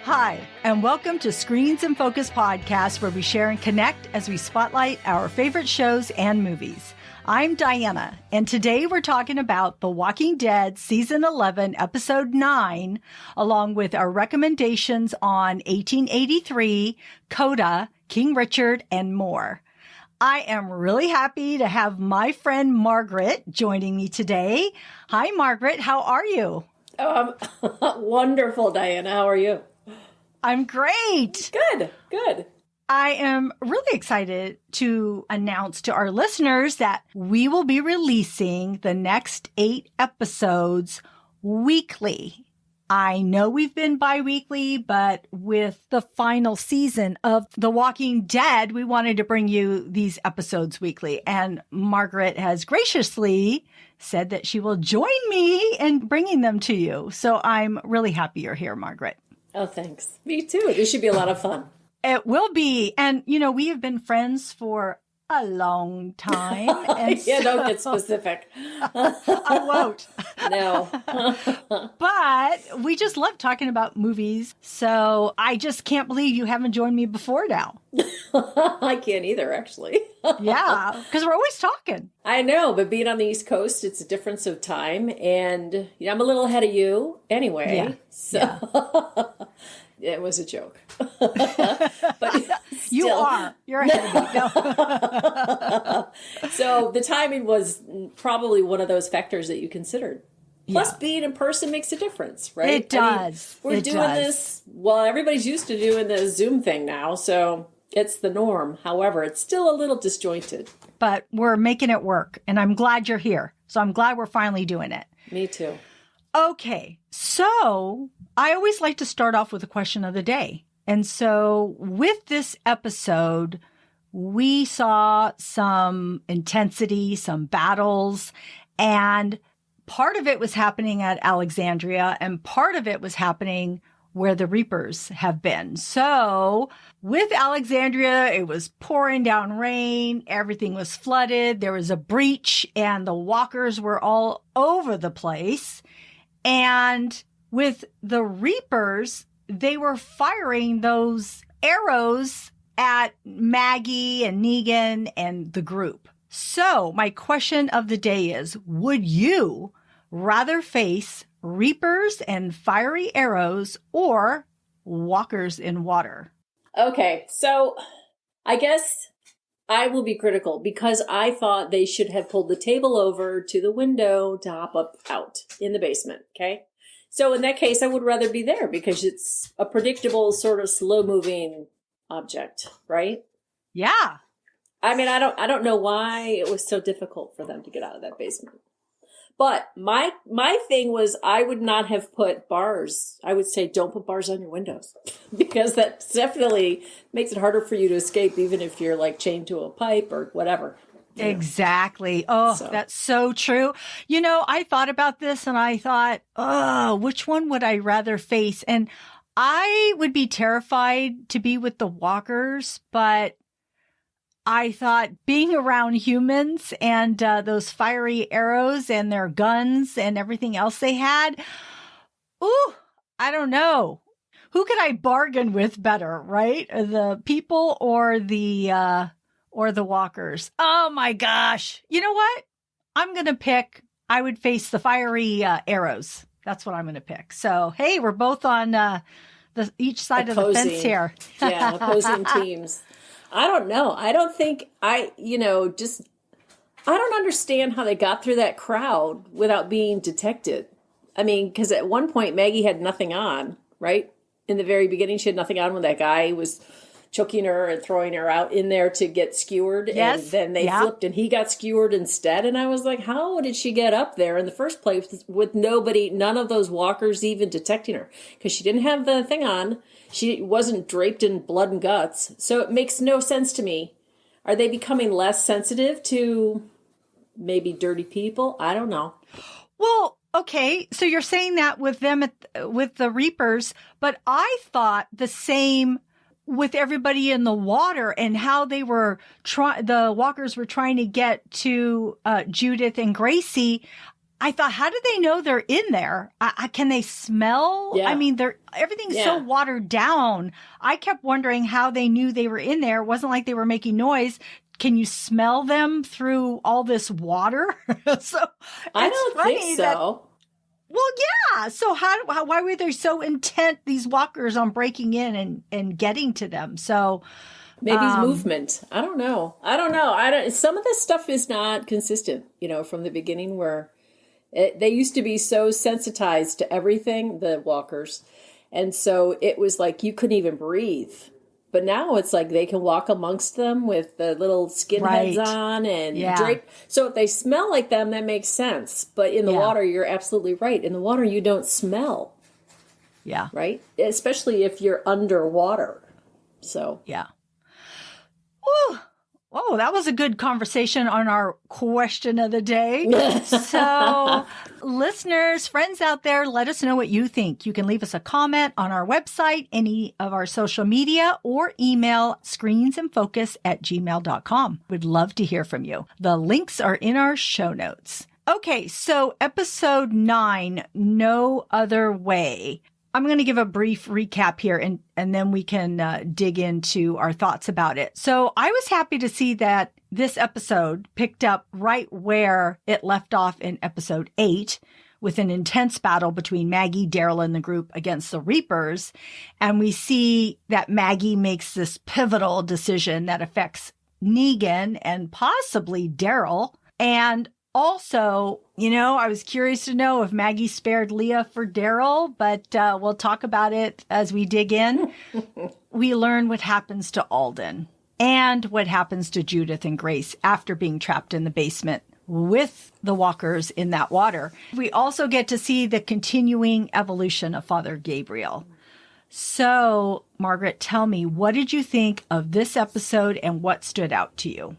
Hi, and welcome to Screens in Focus podcast, where we share and connect as we spotlight our favorite shows and movies. I'm Diana, and today we're talking about The Walking Dead Season 11, Episode 9, along with our recommendations on 1883, Coda, King Richard, and more. I am really happy to have my friend Margaret joining me today. Hi, Margaret. How are you? Wonderful, Diana. How are you? I'm great. Good. I am really excited to announce to our listeners that we will be releasing the next 8 episodes weekly. I know we've been bi-weekly, but with the final season of The Walking Dead, we wanted to bring you these episodes weekly. And Margaret has graciously said that she will join me in bringing them to you. So I'm really happy you're here, Margaret. Oh, thanks. Me too. This should be a lot of fun. It will be. And, you know, we have been friends for a long time. And yeah, don't get specific. I won't. No. But we just love talking about movies. So I just can't believe you haven't joined me before now. I can't either, actually. Yeah, because we're always talking. I know, but being on the East Coast, it's a difference of time. And I'm a little ahead of you anyway. Yeah. So it was a joke. But you are. You're ahead of me. No. So the timing was probably one of those factors that you considered. Plus, being in person makes a difference, right? It does. We're doing this, well, everybody's used to doing the Zoom thing now, so it's the norm. However, it's still a little disjointed. But we're making it work, and I'm glad you're here. So I'm glad we're finally doing it. Me too. Okay, so I always like to start off with a question of the day. And so with this episode, we saw some intensity, some battles, and part of it was happening at Alexandria, and part of it was happening where the Reapers have been. So with Alexandria, it was pouring down rain. Everything was flooded. There was a breach, and the walkers were all over the place. And with the Reapers, they were firing those arrows at Maggie and Negan and the group. So my question of the day is, would you rather face Reapers and fiery arrows or walkers in water? Okay, so I guess I will be critical because I thought they should have pulled the table over to the window to hop up out in the basement, okay? So in that case, I would rather be there because it's a predictable sort of slow-moving object, right? Yeah. I mean, I don't know why it was so difficult for them to get out of that basement. But my thing was I would not have put bars. I would say don't put bars on your windows because that definitely makes it harder for you to escape even if you're like chained to a pipe or whatever. Exactly. Oh, that's so true. You know, I thought about this and I thought, oh, which one would I rather face? And I would be terrified to be with the walkers, but I thought being around humans and those fiery arrows and their guns and everything else they had, ooh, I don't know. Who could I bargain with better, right? The people or the walkers? Oh my gosh. You know what? I'm going to pick, I would face the fiery arrows. That's what I'm going to pick. So, hey, we're both on each side of the fence here. Yeah, opposing teams. I don't know. I don't think I don't understand how they got through that crowd without being detected. I mean, because at one point Maggie had nothing on, right? In the very beginning, she had nothing on when that guy was choking her and throwing her out in there to get skewered. Yes. And then they flipped and he got skewered instead. And I was like, how did she get up there in the first place with none of those walkers even detecting her? Because she didn't have the thing on. She wasn't draped in blood and guts. So it makes no sense to me. Are they becoming less sensitive to maybe dirty people? I don't know. Well, okay. So you're saying that with them, with the Reapers, but I thought the same with everybody in the water and how they were the walkers were trying to get to Judith and Gracie. I thought, how do they know they're in there? Can they smell? Yeah. I mean, everything's so watered down. I kept wondering how they knew they were in there. It wasn't like they were making noise. Can you smell them through all this water? So I don't think so. Well, yeah. So why were they so intent, these walkers, on breaking in and getting to them? So maybe it's movement. I don't know. Some of this stuff is not consistent, from the beginning, where they used to be so sensitized to everything, the walkers. And so it was like you couldn't even breathe. But now it's like they can walk amongst them with the little skin heads on and drape. So if they smell like them, that makes sense. But in the water, you're absolutely right. In the water, you don't smell. Yeah. Right? Especially if you're underwater. So. Yeah. Whew. Oh, that was a good conversation on our question of the day. So, listeners, friends out there, let us know what you think. You can leave us a comment on our website, any of our social media, or email screensandfocus@gmail.com. We'd love to hear from you. The links are in our show notes. Okay, so episode 9, No Other Way. I'm going to give a brief recap here and then we can dig into our thoughts about it. So I was happy to see that this episode picked up right where it left off in episode 8 with an intense battle between Maggie, Daryl, and the group against the Reapers. And we see that Maggie makes this pivotal decision that affects Negan and possibly Daryl. And also, I was curious to know if Maggie spared Leah for Daryl, but we'll talk about it as we dig in. We learn what happens to Alden and what happens to Judith and Grace after being trapped in the basement with the walkers in that water. We also get to see the continuing evolution of Father Gabriel. So, Margaret, tell me, what did you think of this episode and what stood out to you?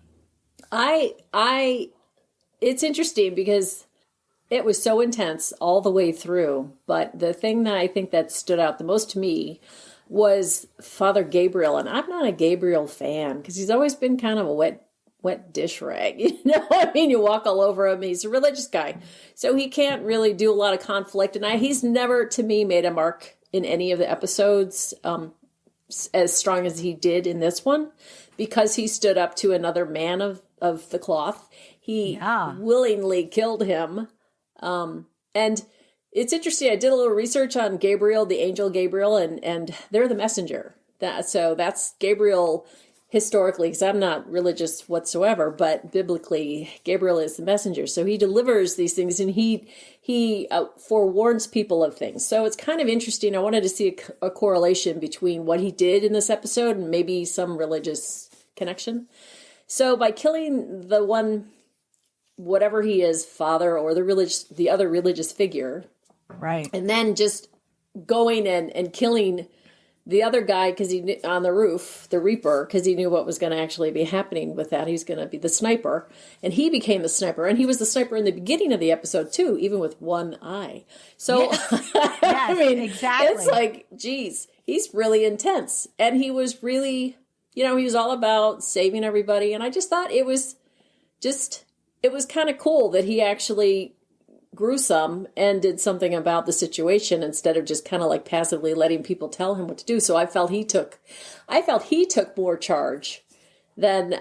It's interesting because it was so intense all the way through. But the thing that I think that stood out the most to me was Father Gabriel. And I'm not a Gabriel fan because he's always been kind of a wet dish rag. You walk all over him. He's a religious guy. So he can't really do a lot of conflict. And he's never, to me, made a mark in any of the episodes as strong as he did in this one, because he stood up to another man of the cloth. He willingly killed him. And it's interesting. I did a little research on Gabriel, the angel Gabriel, and they're the messenger. So that's Gabriel historically, because I'm not religious whatsoever, but biblically, Gabriel is the messenger. So he delivers these things, and he forewarns people of things. So it's kind of interesting. I wanted to see a correlation between what he did in this episode and maybe some religious connection. So by killing the one, whatever he is, father or the other religious figure, right, and then just going and killing the other guy because he on the roof, the Reaper, because he knew what was going to actually be happening with that. He was going to be the sniper, and he became the sniper, and he was the sniper in the beginning of the episode too, even with one eye. So, yes, exactly. It's like, geez, he's really intense, and he was really, he was all about saving everybody, and I just thought it was kind of cool that he actually grew some and did something about the situation instead of just kind of like passively letting people tell him what to do. So I felt he took more charge than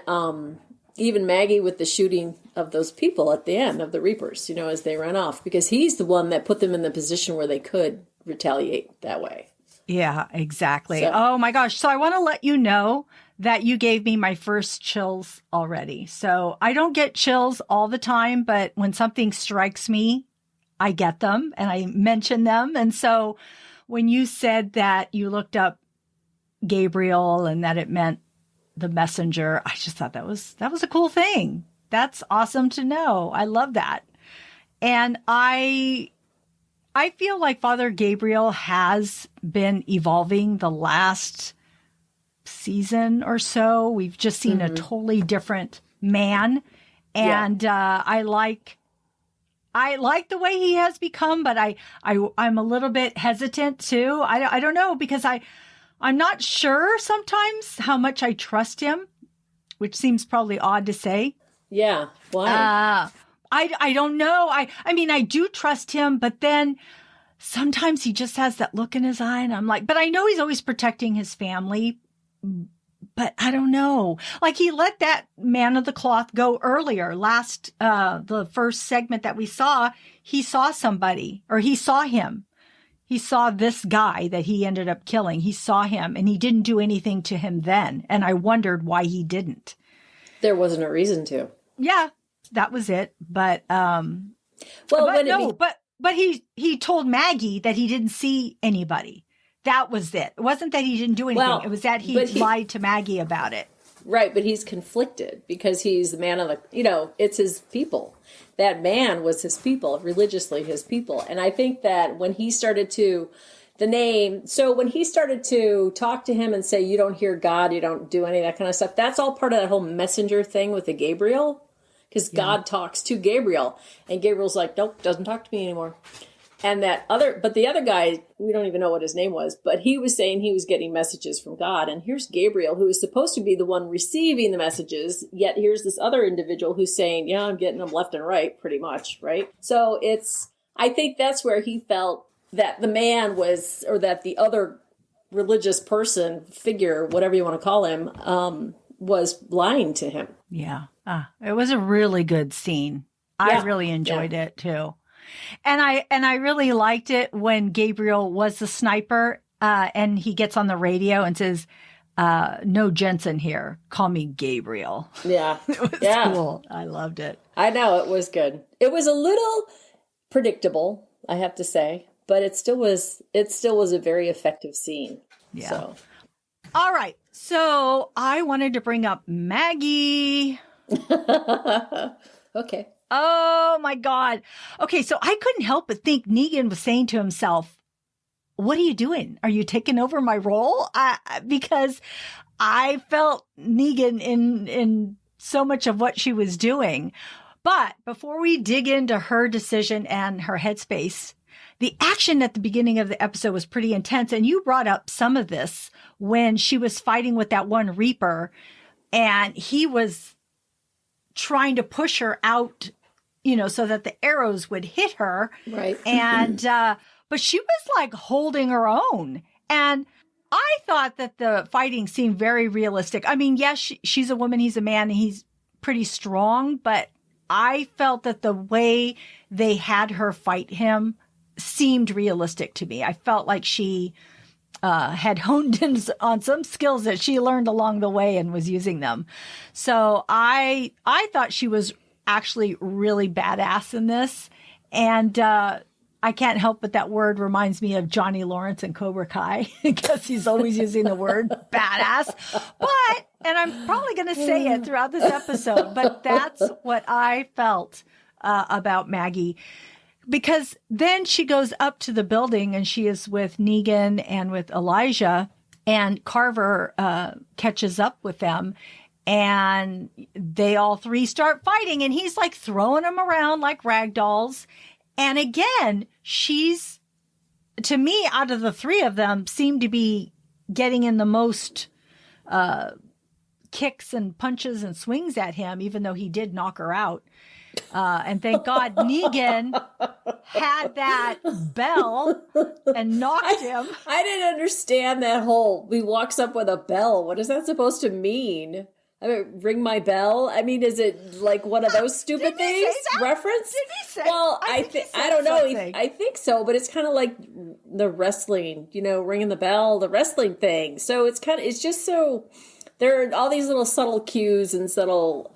even Maggie with the shooting of those people at the end of the Reapers, as they ran off, because he's the one that put them in the position where they could retaliate that way. Yeah, exactly. So. Oh my gosh. So I want to let you know that you gave me my first chills already. So I don't get chills all the time, but when something strikes me, I get them and I mention them. And so when you said that you looked up Gabriel and that it meant the messenger, I just thought that was a cool thing. That's awesome to know. I love that. And I feel like Father Gabriel has been evolving the last season or so. We've just seen a totally different man. And I like the way he has become, but I'm a little bit hesitant too. I don't know, because I'm not sure sometimes how much I trust him, which seems probably odd to say. Yeah. Why? I don't know. I mean, I do trust him, but then sometimes he just has that look in his eye and I'm like, but I know he's always protecting his family, but I don't know. Like he let that man of the cloth go earlier. The first segment that we saw, he saw somebody or he saw him. He saw this guy that he ended up killing. He saw him and he didn't do anything to him then. And I wondered why he didn't. There wasn't a reason to. Yeah, that was it. But, but he told Maggie that he didn't see anybody. That was it. It wasn't that he didn't do anything. It was that he lied to Maggie about it. Right. But he's conflicted because he's the man of the, it's his people. That man was his people, religiously his people. And I think that when he started to, when he started to talk to him and say, you don't hear God, you don't do any of that kind of stuff, that's all part of that whole messenger thing with the Gabriel. Because God talks to Gabriel. And Gabriel's like, nope, doesn't talk to me anymore. And the other guy, we don't even know what his name was, but he was saying he was getting messages from God. And here's Gabriel, who is supposed to be the one receiving the messages. Yet here's this other individual who's saying, yeah, I'm getting them left and right, pretty much. Right. So I think that's where he felt that the man was, or that the other religious person, figure, whatever you want to call him, was lying to him. Yeah. It was a really good scene. I really enjoyed it too. And I really liked it when Gabriel was the sniper, and he gets on the radio and says, no Jensen here. Call me Gabriel. Yeah. It was cool. I loved it. I know, it was good. It was a little predictable, I have to say, but it still was a very effective scene. Yeah. So. All right. So I wanted to bring up Maggie. Okay. Oh my God. Okay. So I couldn't help but think Negan was saying to himself, what are you doing? Are you taking over my role? Because I felt Negan in so much of what she was doing. But before we dig into her decision and her headspace, the action at the beginning of the episode was pretty intense. And you brought up some of this when she was fighting with that one Reaper and he was trying to push her out, so that the arrows would hit her. Right. And, but she was like holding her own. And I thought that the fighting seemed very realistic. I mean, yes, she's a woman, he's a man, and he's pretty strong, but I felt that the way they had her fight him seemed realistic to me. I felt like she had honed in on some skills that she learned along the way and was using them. So I thought she was actually really badass in this. And I can't help but that word reminds me of Johnny Lawrence and Cobra Kai because he's always using the word badass. And I'm probably going to say it throughout this episode, but that's what I felt about Maggie. Because then she goes up to the building and she is with Negan and with Elijah, and Carver catches up with them and they all three start fighting and he's like throwing them around like rag dolls. And again, she's, to me, out of the three of them, seemed to be getting in the most kicks and punches and swings at him, even though he did knock her out. And thank God Negan had that bell and knocked him. I didn't understand that whole, he walks up with a bell. What is that supposed to mean? I mean, ring my bell? I mean, is it like one of those stupid things? Reference? Did he say? Well, I don't know. I think so, but it's kind of like the wrestling, ringing the bell, the wrestling thing. So it's just so, there are all these little subtle cues and subtle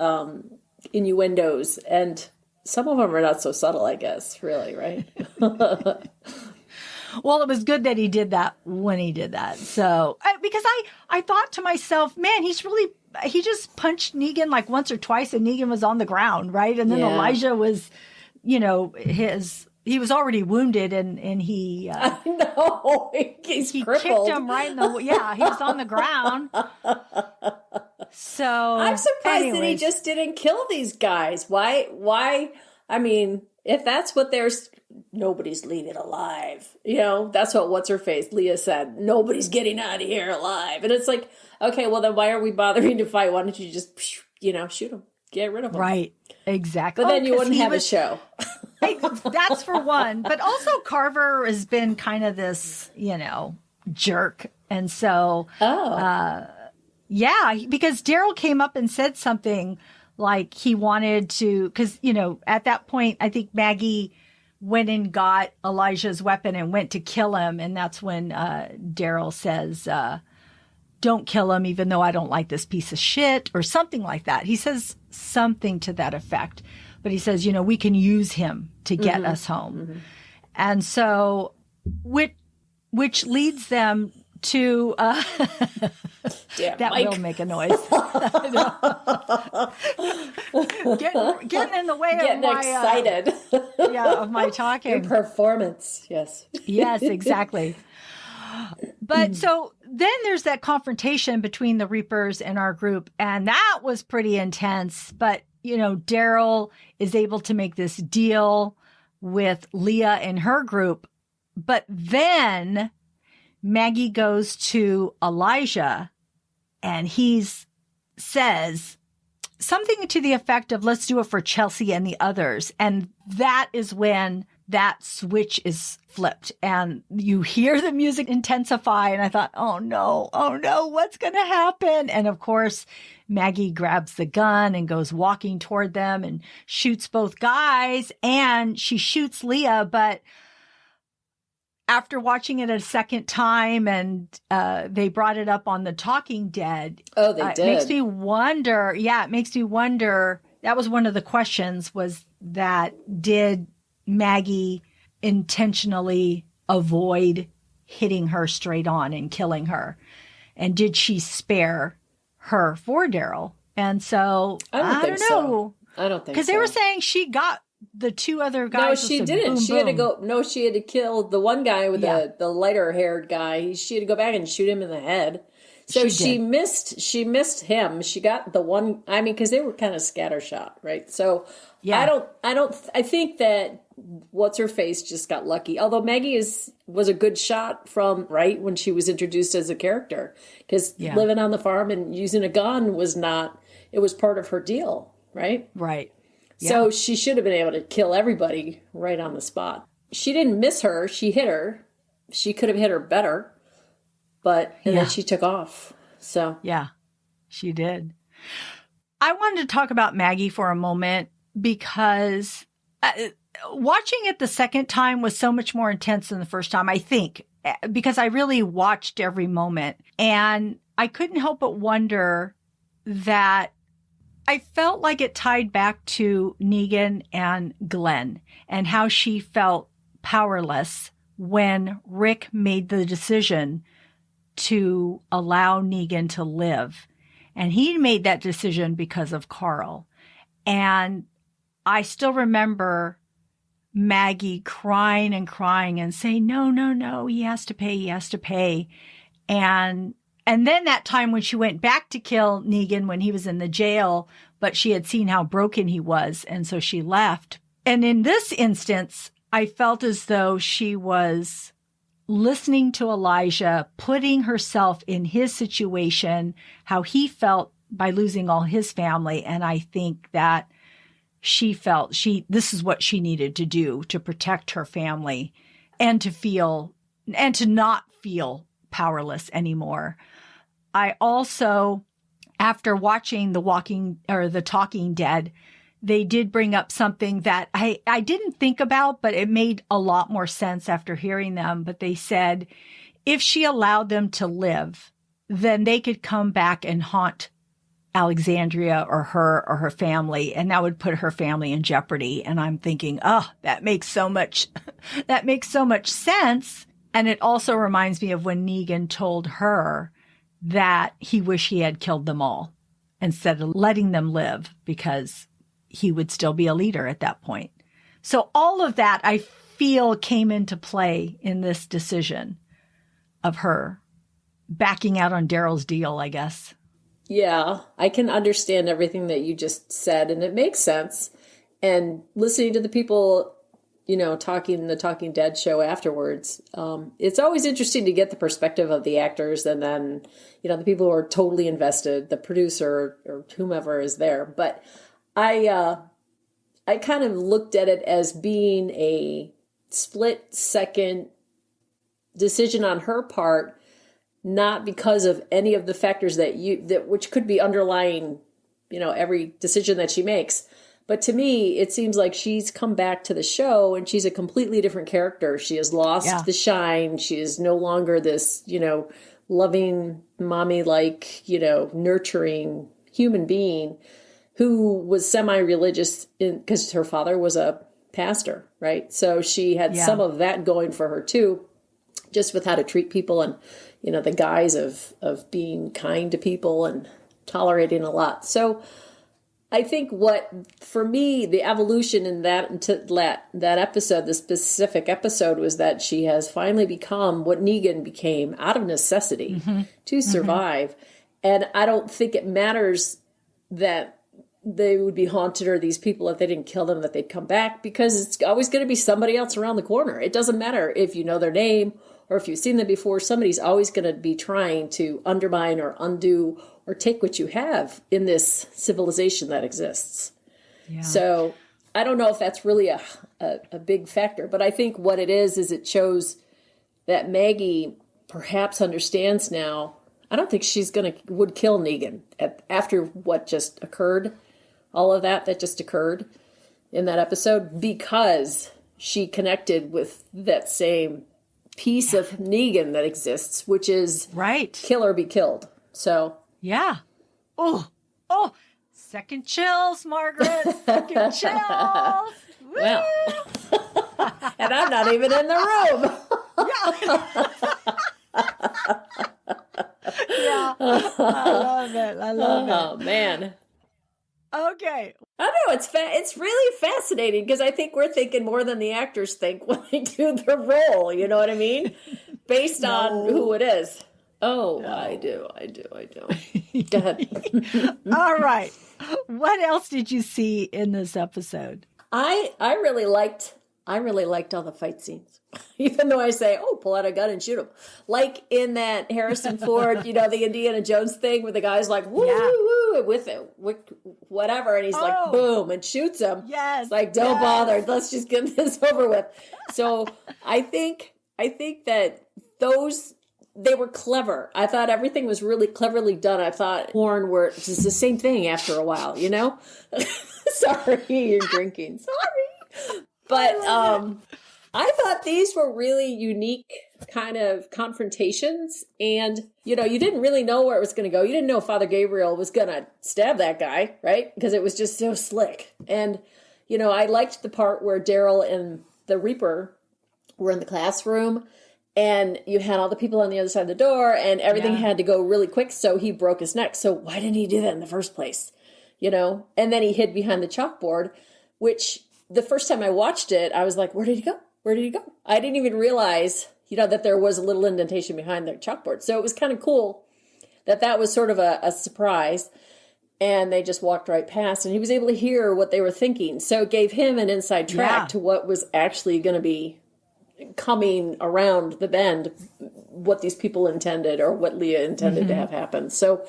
innuendos, and some of them are not so subtle, I guess, really, right? Well, it was good that he did that when he did that. So, because I thought to myself, man, he just punched Negan like once or twice and Negan was on the ground, right? And then Elijah was, he was already wounded and he... I know, he's crippled. Kicked him right in the... Yeah, he was on the ground. So... I'm surprised that he just didn't kill these guys. Why? I mean, if that's what nobody's leaving alive. That's what what's-her-face, Leah said. Nobody's getting out of here alive. And it's like, okay, well then why are we bothering to fight? Why don't you just, shoot them? Get rid of him. Right. Exactly. But then you wouldn't have a show. That's for one. But also Carver has been kind of this, jerk. And so, yeah, because Daryl came up and said something like he wanted to, because, at that point, I think Maggie went and got Elijah's weapon and went to kill him. And that's when Daryl says, don't kill him, even though I don't like this piece of shit, or something like that. He says something to that effect. But he says, we can use him to get us home. Mm-hmm. And so, which leads them to that Mike will make a noise. getting in the way of my excited. Of my talking. Your performance, yes. Yes, exactly. But so then there's that confrontation between the Reapers and our group, and that was pretty intense. But Daryl is able to make this deal with Leah and her group, but then Maggie goes to Elijah and he says something to the effect of, let's do it for Chelsea and the others. And that is when that switch is flipped and you hear the music intensify. And I thought, oh no, what's going to happen? And of course, Maggie grabs the gun and goes walking toward them and shoots both guys, and she shoots Leah. But after watching it a second time and they brought it up on the Talking Dead. Oh, they did. It makes me wonder. Yeah, it makes me wonder. That was one of the questions, was that did Maggie intentionally avoid hitting her straight on and killing her? And did she spare her for Daryl? And so I don't know. So. I don't think so. Because they were saying she got the two other guys. No, she didn't. Boom, she had to go. No, she had to kill the one guy with the lighter haired guy. She had to go back and shoot him in the head. So she missed. She missed him. She got the one. I mean, because they were kind of scattershot, right? So I think that what's her face just got lucky. Although Maggie was a good shot from right when she was introduced as a character, because living on the farm and using a gun was not. It was part of her deal, right? Right. Yeah. So she should have been able to kill everybody right on the spot. She didn't miss her. She hit her. She could have hit her better. But then she took off. So yeah, she did. I wanted to talk about Maggie for a moment because watching it the second time was so much more intense than the first time, I think, because I really watched every moment. And I couldn't help but wonder that I felt like it tied back to Negan and Glenn and how she felt powerless when Rick made the decision to allow Negan to live. And he made that decision because of Carl. And I still remember Maggie crying and saying, no, he has to pay. And then that time when she went back to kill Negan when he was in the jail, but she had seen how broken he was, and so she left. And in this instance, I felt as though she was listening to Elijah, putting herself in his situation, how he felt by losing all his family. And I think that she felt this is what she needed to do to protect her family and to not feel powerless anymore. I also, after watching the Talking Dead, they did bring up something that I didn't think about, but it made a lot more sense after hearing them. But they said if she allowed them to live, then they could come back and haunt Alexandria or her family, and that would put her family in jeopardy. And I'm thinking, that makes so much sense. And it also reminds me of when Negan told her that he wished he had killed them all instead of letting them live, because he would still be a leader at that point. So all of that, I feel, came into play in this decision of her backing out on Daryl's deal, I guess. Yeah, I can understand everything that you just said, and it makes sense. And listening to the people, talking the Talking Dead show afterwards, it's always interesting to get the perspective of the actors and then, the people who are totally invested, the producer or whomever is there. But I kind of looked at it as being a split second decision on her part, not because of any of the factors which could be underlying, every decision that she makes. But to me, it seems like she's come back to the show and she's a completely different character. She has lost the shine. She is no longer this, loving, mommy-like, nurturing human being who was semi-religious because her father was a pastor, right? So she had some of that going for her too, just with how to treat people and, the guise of being kind to people and tolerating a lot. So I think for me, the evolution in that episode, the specific episode, was that she has finally become what Negan became out of necessity to survive. And I don't think it matters that they would be haunted or these people, if they didn't kill them, that they'd come back, because it's always going to be somebody else around the corner. It doesn't matter if you know their name or if you've seen them before. Somebody's always going to be trying to undermine or undo or take what you have in this civilization that exists. Yeah. So I don't know if that's really a big factor, but I think what it is it shows that Maggie perhaps understands now. I don't think she's would kill Negan after what just occurred, all of that just occurred in that episode, because she connected with that same piece of Negan that exists, which is kill or be killed. So yeah. Oh, second chills, Margaret. Second chills. Well, and I'm not even in the room. Yeah. I love it. Oh, man. Okay. I don't know. It's really fascinating because I think we're thinking more than the actors think when they do the role. You know what I mean? Based on who it is. Oh, no. I do. Go ahead. All right. What else did you see in this episode? I really liked all the fight scenes. Even though I say, pull out a gun and shoot him. Like in that Harrison Ford, the Indiana Jones thing where the guy's like, woo, woo, with whatever. And he's like, boom, and shoots him. Yes. It's like, don't bother. Let's just get this over with. So I think that they were clever. I thought everything was really cleverly done. I thought porn it's the same thing after a while, Sorry, you're drinking. Sorry. But I thought these were really unique kind of confrontations. And, you didn't really know where it was going to go. You didn't know Father Gabriel was going to stab that guy, right? Because it was just so slick. And, I liked the part where Daryl and the Reaper were in the classroom. And you had all the people on the other side of the door. And everything had to go really quick. So he broke his neck. So why didn't he do that in the first place? And then he hid behind the chalkboard, which the first time I watched it, I was like, where did he go? Where did he go? I didn't even realize, that there was a little indentation behind the chalkboard. So it was kind of cool that was sort of a surprise. And they just walked right past and he was able to hear what they were thinking. So it gave him an inside track to what was actually going to be coming around the bend, what these people intended or what Leah intended to have happen. So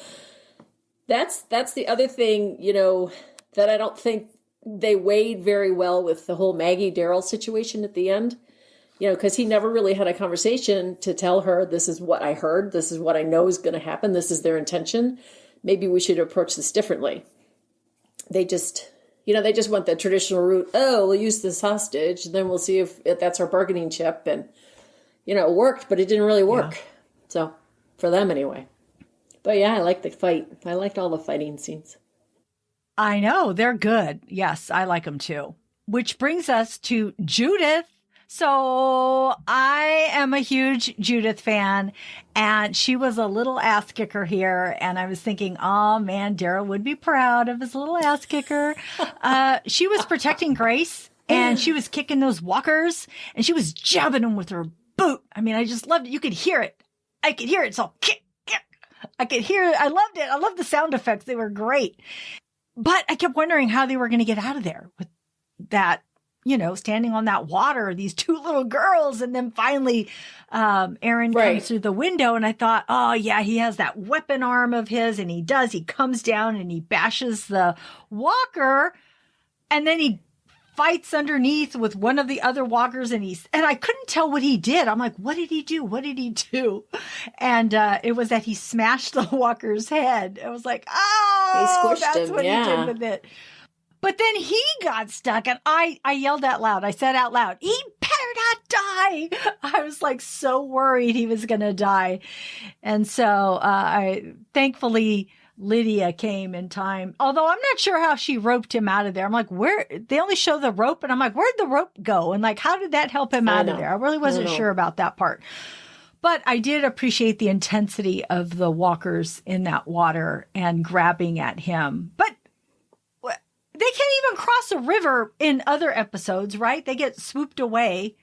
that's the other thing, that I don't think they weighed very well with the whole Maggie Daryl situation at the end, because he never really had a conversation to tell her, this is what I heard. This is what I know is going to happen. This is their intention. Maybe we should approach this differently. They just went the traditional route. Oh, we'll use this hostage. Then we'll see if that's our bargaining chip. And, it worked, but it didn't really work. Yeah. So for them anyway. But yeah, I liked the fight. I liked all the fighting scenes. I know, they're good. Yes, I like them too. Which brings us to Judith. So I am a huge Judith fan, and she was a little ass kicker here. And I was thinking, oh man, Daryl would be proud of his little ass kicker. She was protecting Grace, and she was kicking those walkers, and she was jabbing them with her boot. I mean, I just loved it. You could hear it. I could hear it. It's all kick, kick. I could hear it. I loved it. I loved the sound effects. They were great. But I kept wondering how they were going to get out of there with that standing on that water, these two little girls. And then finally, Aaron comes through the window, and I thought, oh yeah, he has that weapon arm of his, and he comes down and he bashes the walker, and then he fights underneath with one of the other walkers, and I couldn't tell what he did. I'm like, what did he do? What did he do? And it was that he smashed the walker's head. I was like, oh, that's what he did with it. But then he got stuck, and I yelled out loud. I said out loud, he better not die. I was like so worried he was going to die. And so thankfully, Lydia came in time. Although I'm not sure how she roped him out of there. I'm like, they only show the rope, and I'm like, where'd the rope go? And like, how did that help him out of there? I really wasn't sure about that part. But I did appreciate the intensity of the walkers in that water and grabbing at him. But they can't even cross a river in other episodes, right? They get swooped away.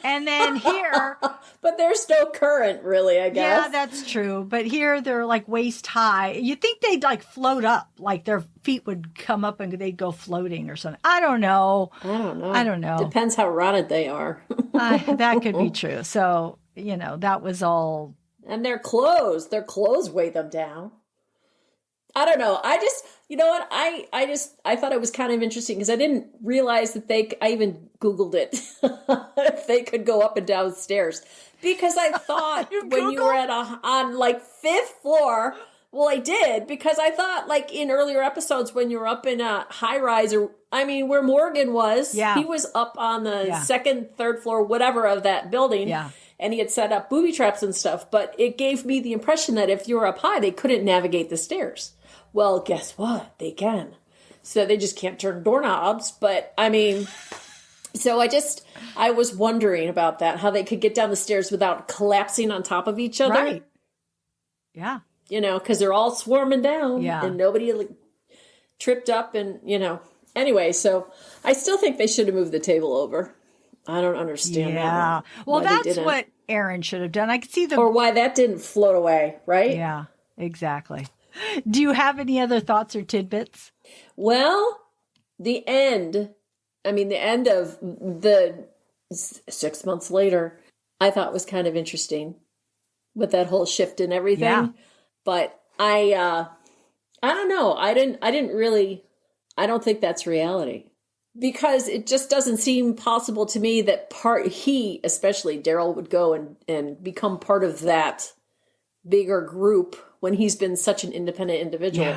And then here... But there's no current, really, I guess. Yeah, that's true. But here they're like waist high. You'd think they'd like float up, like their feet would come up and they'd go floating or something. I don't know. Depends how rotted they are. That could be true. So, that was all... And their clothes weigh them down. I don't know. I just, you know what? I thought it was kind of interesting because I didn't realize that I even Googled it, if they could go up and down stairs. Because I thought when you were on like fifth floor, well, I did, because I thought like in earlier episodes when you were up in a high rise where Morgan was, he was up on the second, third floor, whatever of that building. Yeah. And he had set up booby traps and stuff. But it gave me the impression that if you were up high, they couldn't navigate the stairs. Well, guess what? They can. So they just can't turn doorknobs. But so I was wondering about that, how they could get down the stairs without collapsing on top of each other. Right. Yeah. Because they're all swarming down. Yeah. And nobody tripped up and, Anyway, so I still think they should have moved the table over. I don't understand that. Well, that's what Aaron should have done. I could see or why that didn't float away, right? Yeah, exactly. Do you have any other thoughts or tidbits? Well, the end of the 6 months later, I thought was kind of interesting with that whole shift and everything. Yeah. But I don't know. I don't think that's reality. Because it just doesn't seem possible to me that especially Daryl, would go and become part of that bigger group when he's been such an independent individual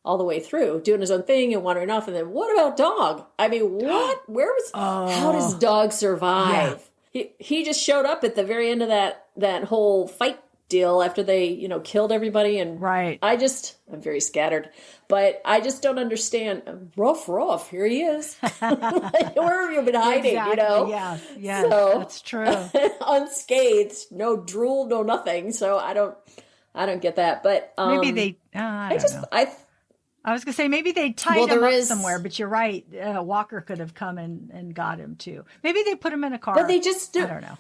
all the way through, doing his own thing and wandering off. And then what about Dog? I mean, what? How does Dog survive? Yeah. He just showed up at the very end of that whole fight deal after they, killed everybody. And I'm very scattered, but I just don't understand. Rough, here he is. Where have you been hiding, Exactly. Yeah, so, that's true. Unscathed, no drool, no nothing. So I don't get that, but maybe they, I was going to say, maybe they tied him up somewhere, but you're right. Walker could have come and got him too. Maybe they put him in a car. But they just I don't know.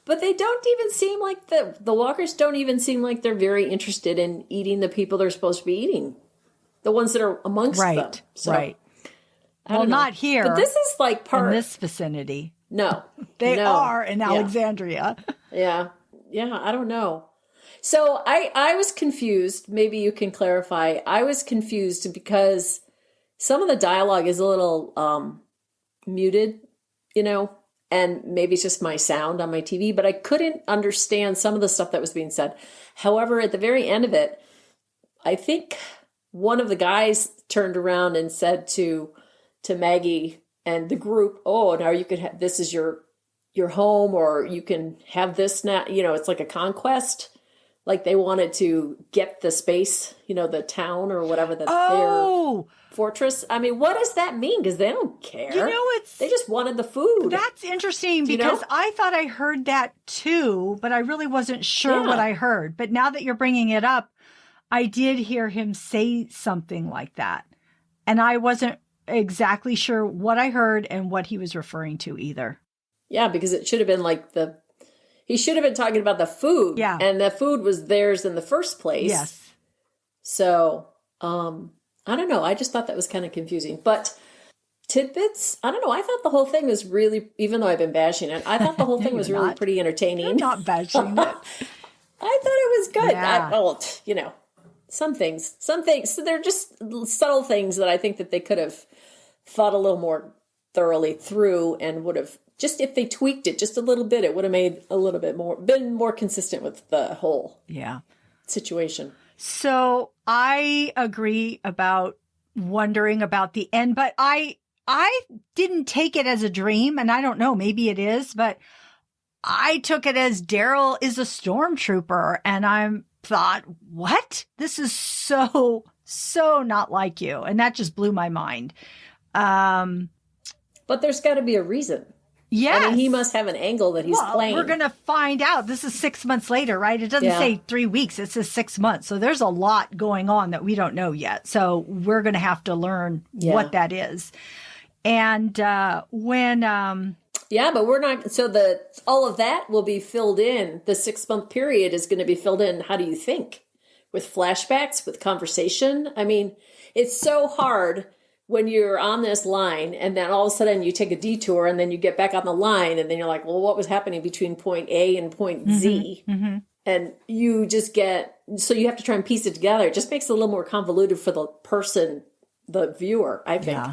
But they don't even seem like the walkers don't even seem like they're very interested in eating the people they're supposed to be eating. The ones that are amongst them. So, right. Well, not here. But this is like in this vicinity. No. They are in Alexandria. Yeah. Yeah, I don't know. So I was confused. Maybe you can clarify. I was confused because some of the dialogue is a little muted, and maybe it's just my sound on my TV, but I couldn't understand some of the stuff that was being said. However, at the very end of it, I think one of the guys turned around and said to Maggie and the group, "Oh, now you can have, this is your home, or you can have this now." It's like a conquest. Like they wanted to get the space, the town or whatever their fortress. I mean, what does that mean? Because they don't care. They just wanted the food. That's interesting because I thought I heard that too, but I really wasn't sure what I heard. But now that you're bringing it up, I did hear him say something like that. And I wasn't exactly sure what I heard and what he was referring to either. Yeah, because it should have been like he should have been talking about the food. Yeah. And the food was theirs in the first place. Yes. So, I don't know. I just thought that was kind of confusing. But tidbits. I don't know. I thought the whole thing was really, even though I've been bashing it, I thought the whole thing was really pretty entertaining. You're not bashing it. I thought it was good. Yeah. Some things. So they're just subtle things that I think that they could have thought a little more thoroughly through and would have, just if they tweaked it just a little bit, it would have made a little bit more, been more consistent with the whole situation. So I agree about wondering about the end, but I didn't take it as a dream, and I don't know, maybe it is, but I took it as Daryl is a stormtrooper, and I thought, what? This is so not like you. And that just blew my mind. But there's got to be a reason. Yes. I mean, he must have an angle that he's playing. We're going to find out. This is 6 months later, right? It doesn't say 3 weeks. It says 6 months. So there's a lot going on that we don't know yet. So we're going to have to learn what that is. And when... but we're not... So all of that will be filled in. The 6 month period is going to be filled in. How do you think? With flashbacks, with conversation? I mean, it's so hard when you're on this line and then all of a sudden you take a detour and then you get back on the line and then you're like, well, what was happening between point A and point Z? Mm-hmm. And you just so you have to try and piece it together. It just makes it a little more convoluted for the person, the viewer, I think,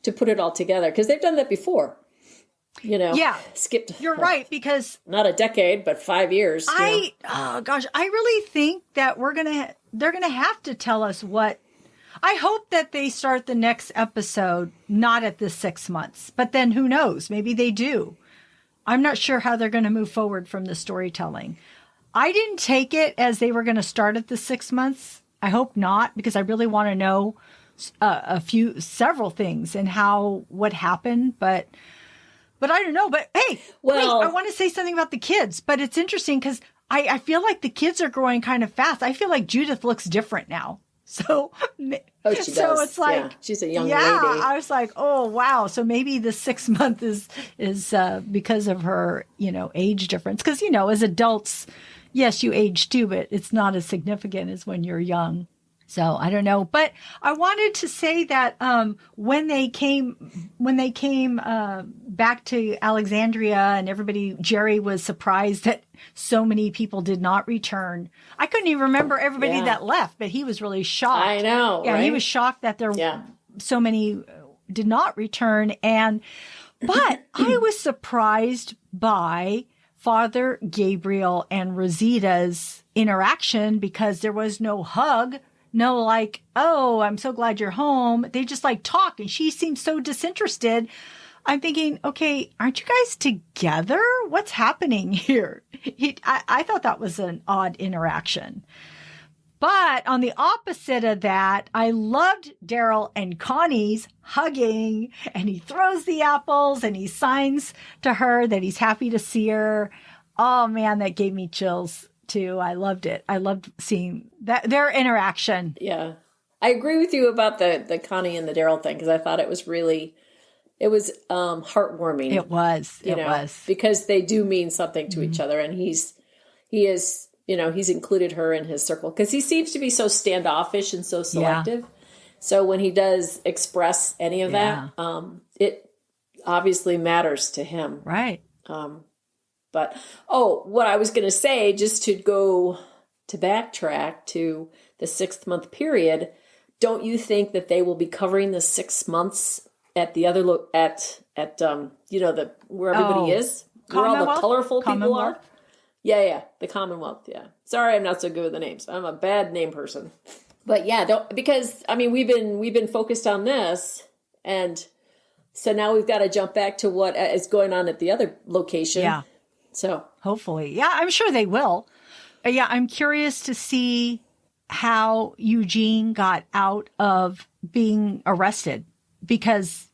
to put it all together. Because they've done that before. Skipped. You're right, because not a decade, but 5 years. I really think that they're gonna have to tell us what. I hope that they start the next episode not at the 6 months, but then who knows? Maybe they do. I'm not sure how they're going to move forward from the storytelling. I didn't take it as they were going to start at the 6 months. I hope not, because I really want to know several things and what happened, but I don't know. But hey, I want to say something about the kids, but it's interesting because I feel like the kids are growing kind of fast. I feel like Judith looks different now. So, she does. It's like, she's a young lady. I was like, oh, wow. So maybe the 6 month is because of her, age difference. Because, as adults, yes, you age too, but it's not as significant as when you're young. So I don't know, but I wanted to say that when they came back to Alexandria and Jerry was surprised that so many people did not return. I couldn't even remember everybody that left, but he was really shocked. I know. Yeah, right? He was shocked that so many did not return, but I was surprised by Father Gabriel and Rosita's interaction because there was no hug. No, like, oh, I'm so glad you're home. They just talk and she seems so disinterested. I'm thinking, okay, aren't you guys together? What's happening here? I thought that was an odd interaction. But on the opposite of that, I loved Daryl and Connie's hugging, and he throws the apples and he signs to her that he's happy to see her. Oh man, that gave me chills too. I loved it. I loved seeing their interaction. Yeah. I agree with you about the Connie and the Daryl thing, because I thought it was heartwarming. It was. Because they do mean something to each other, and he is, he's included her in his circle because he seems to be so standoffish and so selective. Yeah. So when he does express any of that, it obviously matters to him. Right. But, what I was going to say, just to backtrack to the 6 month period, don't you think that they will be covering the 6 months at the other where everybody is? Where all the colorful people are? Yeah, the Commonwealth, yeah. Sorry, I'm not so good with the names. I'm a bad name person. But yeah, because we've been focused on this, and so now we've got to jump back to what is going on at the other location. Yeah. So hopefully, yeah, I'm sure they will. Yeah, I'm curious to see how Eugene got out of being arrested, because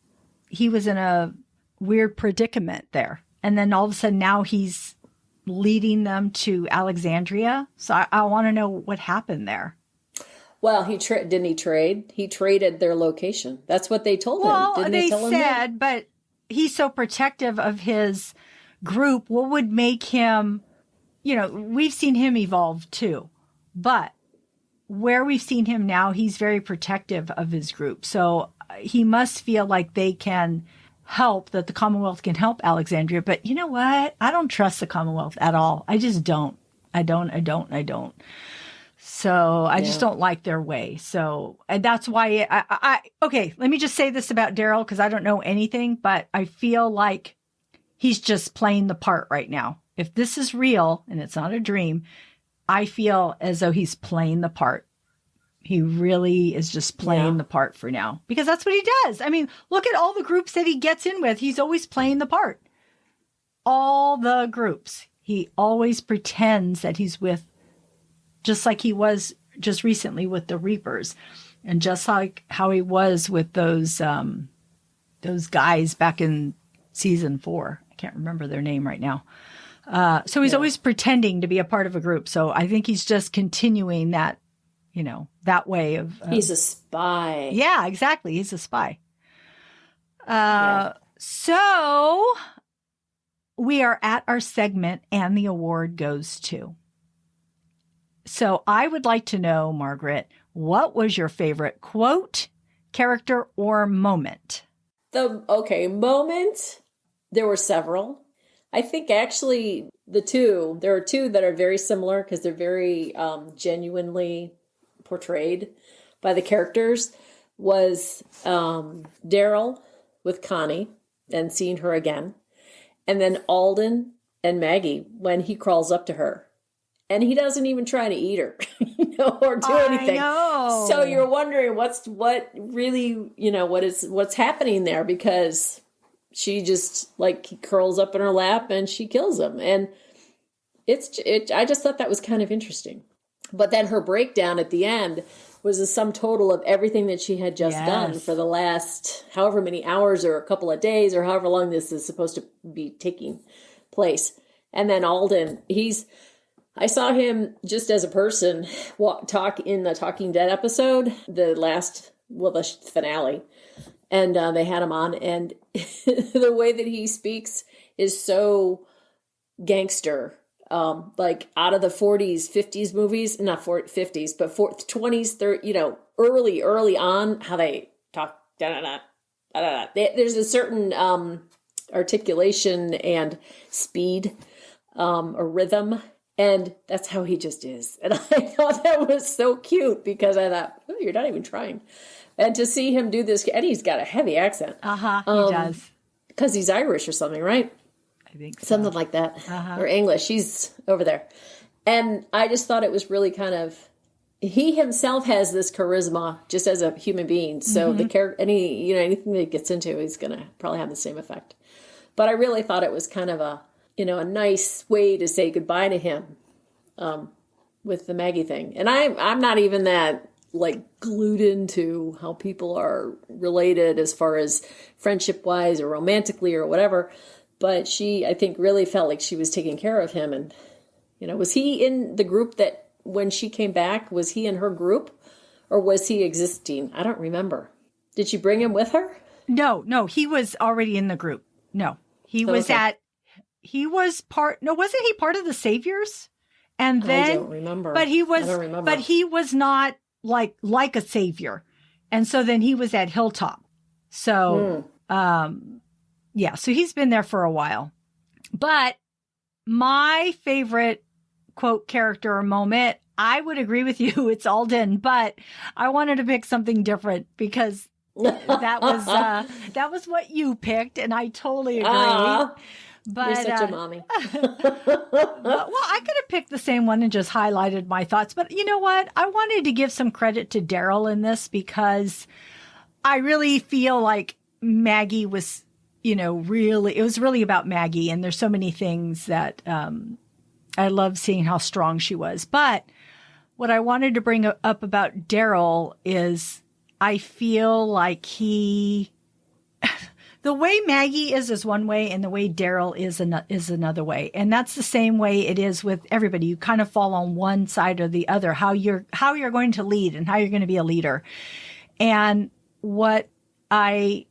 he was in a weird predicament there. And then all of a sudden now he's leading them to Alexandria. So I want to know what happened there. Well, didn't he trade? He traded their location. That's what they told him. Didn't they tell him that? But he's so protective of his group. What would make him, we've seen him evolve too, but where we've seen him now, he's very protective of his group. So he must feel like they can help, that the Commonwealth can help Alexandria. But you know what? I don't trust the Commonwealth at all. I just don't. I don't. So I just don't like their way. So, and that's why okay, let me just say this about Daryl, because I don't know anything, but I feel like he's just playing the part right now. If this is real and it's not a dream, I feel as though he's playing the part. He really is just playing the part for now, because that's what he does. I mean, look at all the groups that he gets in with. He's always playing the part. All the groups. He always pretends that he's with, just like he was just recently with the Reapers, and just like how he was with those guys back in season 4. I can't remember their name right now. So he's always pretending to be a part of a group. So I think he's just continuing that, that way of. He's a spy. Yeah, exactly. He's a spy. So we are at our segment, and the award goes to. So I would like to know, Margaret, what was your favorite quote, character, or moment? Moment. There were several. I think actually there are two that are very similar because they're very genuinely portrayed by the characters. Was Daryl with Connie and seeing her again. And then Alden and Maggie when he crawls up to her. And he doesn't even try to eat her, or do anything. I know. So you're wondering what's happening there, because she just he curls up in her lap and she kills him. And I just thought that was kind of interesting. But then her breakdown at the end was the sum total of everything that she had just done for the last however many hours or a couple of days or however long this is supposed to be taking place. And then Alden, I saw him just as a person talk in the Talking Dead episode, the finale. And they had him on, and the way that he speaks is so gangster. Out of the 40s, 50s movies, not 50s, but 20s, 30s, early on, how they talk, da-da-da. There's a certain articulation and speed or rhythm. And that's how he just is. And I thought that was so cute, because I thought, oh, you're not even trying. And to see him do this, and he's got a heavy accent. He does. Because he's Irish or something, right? I think so. Something like that. Or English. He's over there. And I just thought it was really he himself has this charisma just as a human being. So the character, anything that he gets into, he's going to probably have the same effect. But I really thought it was kind of a nice way to say goodbye to him with the Maggie thing. And I'm not even that glued into how people are related as far as friendship wise or romantically or whatever. But she, I think, really felt like she was taking care of him. And, was he in the group that when she came back, was he in her group, or was he existing? I don't remember. Did she bring him with her? No, he was already in the group. No, he was wasn't he part of the Saviors? And then, I don't remember. But he was not like a savior. And so then he was at Hilltop. So, so he's been there for a while. But my favorite quote, character, or moment, I would agree with you. It's Alden, but I wanted to pick something different because that was what you picked, and I totally agree. But, you're such a mommy. Well, I could have picked the same one and just highlighted my thoughts. But you know what? I wanted to give some credit to Daryl in this because I really feel like Maggie was, it was really about Maggie. And there's so many things that I love seeing how strong she was. But what I wanted to bring up about Daryl is I feel like the way Maggie is one way, and the way Daryl is another way. And that's the same way it is with everybody. You kind of fall on one side or the other, how you're going to lead and how you're going to be a leader. And what I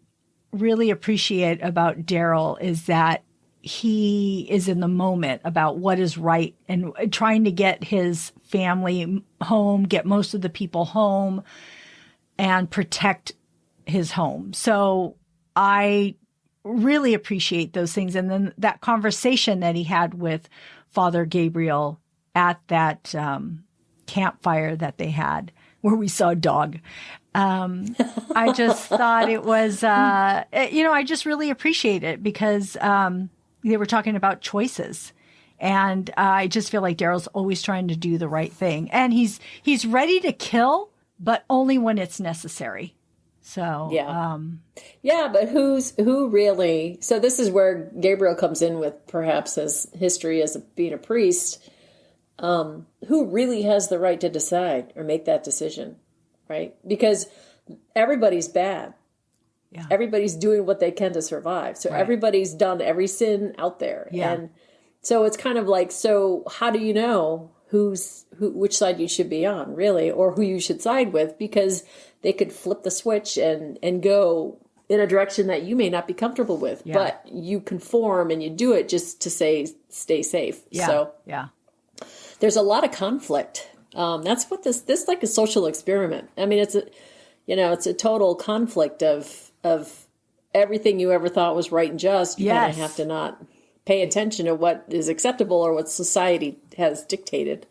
really appreciate about Daryl is that he is in the moment about what is right and trying to get his family home, get most of the people home, and protect his home. So I really appreciate those things. And then that conversation that he had with Father Gabriel at that campfire that they had where we saw a dog. I just thought it was, I just really appreciate it because they were talking about choices. And I just feel like Daryl's always trying to do the right thing. And he's ready to kill, but only when it's necessary. So, but who really, so this is where Gabriel comes in with perhaps his history as being a priest. Who really has the right to decide or make that decision, right? Because everybody's bad. Yeah. Everybody's doing what they can to survive. So everybody's done every sin out there. Yeah. And so it's kind of like, so how do you know which side you should be on, really, or who you should side with? Because they could flip the switch and go in a direction that you may not be comfortable with, but you conform and you do it just to stay safe. Yeah. So there's a lot of conflict. That's what this is like a social experiment. I mean, it's a total conflict of everything you ever thought was right and just. You kind of have to not pay attention to what is acceptable or what society has dictated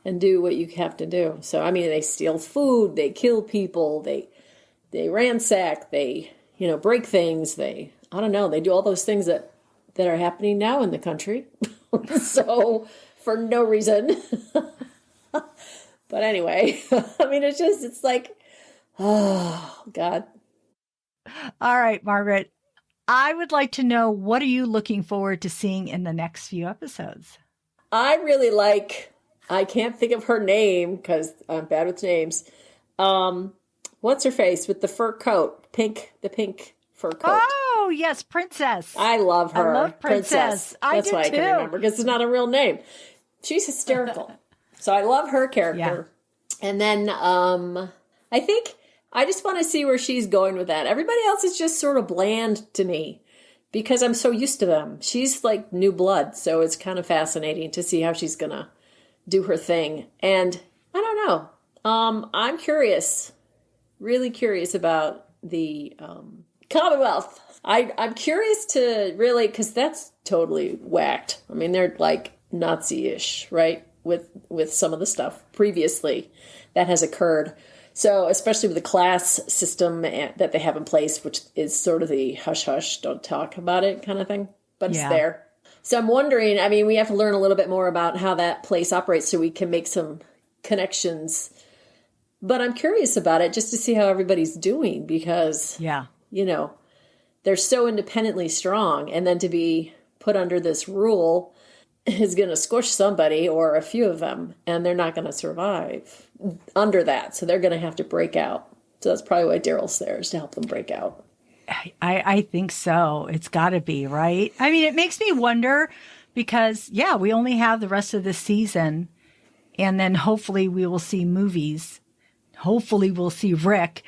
and do what you have to do. So, I mean, they steal food, they kill people, they ransack, they, break things. I don't know, they do all those things that are happening now in the country. So, for no reason. But anyway, I mean, it's like, oh, God. All right, Margaret. I would like to know, what are you looking forward to seeing in the next few episodes? I really I can't think of her name because I'm bad with names. What's her face with the fur coat? The pink fur coat. Oh, yes, Princess. I love her. I love Princess. That's why I can remember, because it's not a real name. She's hysterical. So I love her character. Yeah. And then I think I just want to see where she's going with that. Everybody else is just sort of bland to me because I'm so used to them. She's like new blood, so it's kind of fascinating to see how she's going to do her thing. And I don't know. I'm curious, really curious about the Commonwealth. I'm curious to really, because that's totally whacked. I mean, they're like Nazi-ish, right? With some of the stuff previously that has occurred. So especially with the class system that they have in place, which is sort of the hush-hush, don't talk about it kind of thing, but it's there. So I'm wondering, I mean, we have to learn a little bit more about how that place operates so we can make some connections. But I'm curious about it just to see how everybody's doing because, they're so independently strong. And then to be put under this rule is going to squish somebody or a few of them, and they're not going to survive under that. So they're going to have to break out. So that's probably why Daryl's there, is to help them break out. I think so. It's got to be, right? I mean, it makes me wonder because, we only have the rest of the season, and then hopefully we will see movies. Hopefully we'll see Rick.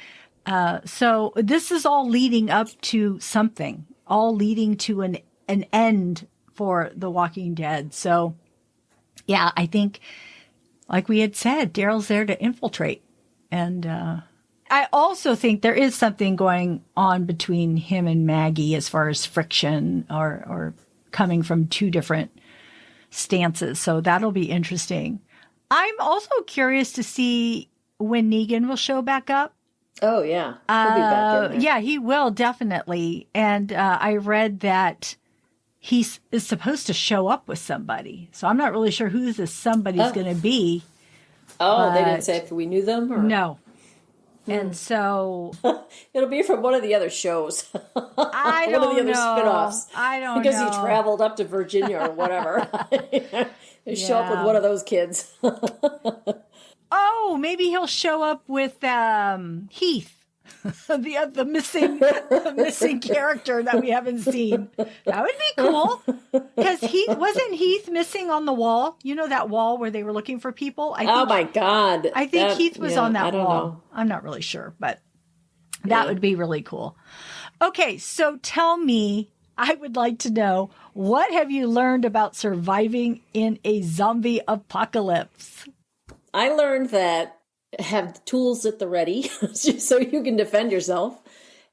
So this is all leading up to something, all leading to an end for The Walking Dead. So, I think, like we had said, Daryl's there to infiltrate. And I also think there is something going on between him and Maggie as far as friction or coming from two different stances. So that'll be interesting. I'm also curious to see when Negan will show back up. Oh, yeah. He'll be back in there. Yeah, he will, definitely. And I read that he is supposed to show up with somebody. So I'm not really sure who this somebody's going to be. Oh, they didn't say if we knew them? Or? No. And so... It'll be from one of the other shows. I don't know. One of the other spin-offs. I don't know. Because he traveled up to Virginia or whatever. Show up with one of those kids. Oh, maybe he'll show up with Heath. the missing character that we haven't seen. That would be cool. Because wasn't Heath missing on the wall? You know that wall where they were looking for people? Oh my God. I think Heath was on that wall. I'm not really sure, but that would be really cool. Okay, so tell me, I would like to know, what have you learned about surviving in a zombie apocalypse? I learned that have tools at the ready so you can defend yourself.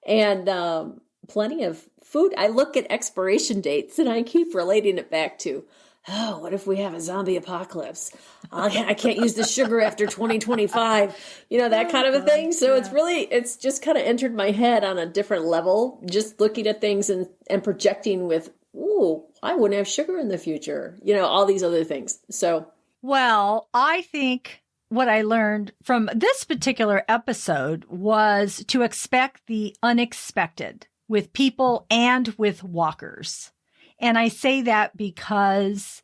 and plenty of food. I look at expiration dates and I keep relating it back to, oh, what if we have a zombie apocalypse? I can't use the sugar after 2025, that kind of a thing. So it's just kind of entered my head on a different level, just looking at things and projecting with, ooh, I wouldn't have sugar in the future, all these other things. So, well, I think what I learned from this particular episode was to expect the unexpected with people and with walkers. And I say that because